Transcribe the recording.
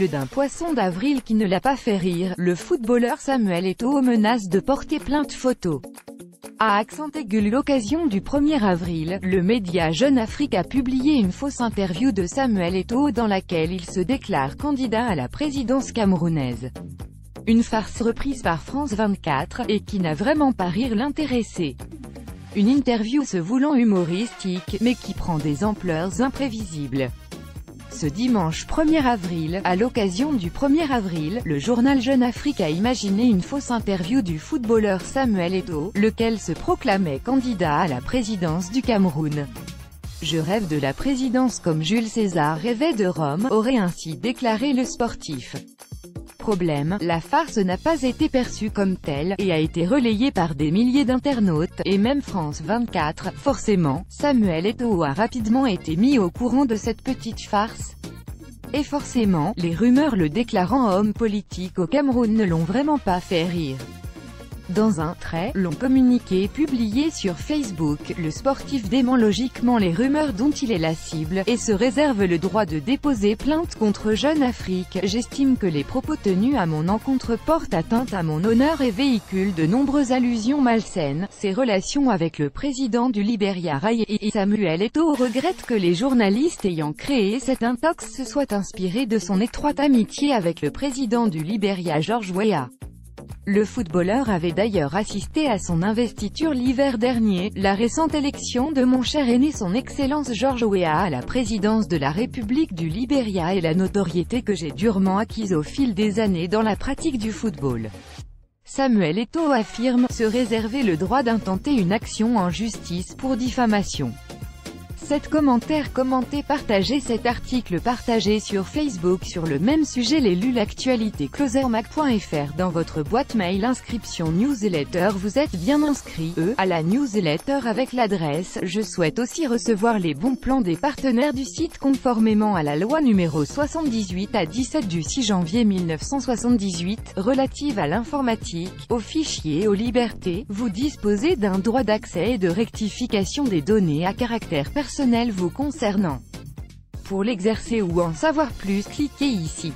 que d'un poisson d'avril qui ne l'a pas fait rire, le footballeur Samuel Eto'o menace de porter plainte photo. À accent aigu l'occasion du 1er avril, le média Jeune Afrique a publié une fausse interview de Samuel Eto'o dans laquelle il se déclare candidat à la présidence camerounaise. Une farce reprise par France 24, et qui n'a vraiment pas rire l'intéressé. Une interview se voulant humoristique, mais qui prend des ampleurs imprévisibles. Ce dimanche 1er avril, à l'occasion du 1er avril, le journal Jeune Afrique a imaginé une fausse interview du footballeur Samuel Eto'o, lequel se proclamait candidat à la présidence du Cameroun. « Je rêve de la présidence comme Jules César rêvait de Rome », aurait ainsi déclaré le sportif. Problème, la farce n'a pas été perçue comme telle, et a été relayée par des milliers d'internautes, et même France 24. Forcément, Samuel Eto'o a rapidement été mis au courant de cette petite farce. Et forcément, les rumeurs le déclarant homme politique au Cameroun ne l'ont vraiment pas fait rire. Dans un très long communiqué publié sur Facebook, le sportif dément logiquement les rumeurs dont il est la cible, et se réserve le droit de déposer plainte contre Jeune Afrique. J'estime que les propos tenus à mon encontre portent atteinte à mon honneur et véhiculent de nombreuses allusions malsaines. Ses relations avec le président du Libéria Ray et Samuel Eto'o regrette que les journalistes ayant créé cet intox se soient inspirés de son étroite amitié avec le président du Libéria George Weah. Le footballeur avait d'ailleurs assisté à son investiture l'hiver dernier. La récente élection de mon cher aîné son Excellence George Weah à la présidence de la République du Libéria et la notoriété que j'ai durement acquise au fil des années dans la pratique du football. Samuel Eto'o affirme se réserver le droit d'intenter une action en justice pour diffamation. Cet commentaire commenté partagé cet article partagé sur Facebook sur le même sujet les lu l'actualité closermac.fr dans votre boîte mail inscription newsletter vous êtes bien inscrit à la newsletter avec l'adresse je souhaite aussi recevoir les bons plans des partenaires du site conformément à la loi numéro 78/17 du 6 janvier 1978 relative à l'informatique, aux fichiers, aux libertés, vous disposez d'un droit d'accès et de rectification des données à caractère personnel vous concernant. Pour l'exercer ou en savoir plus, cliquez ici.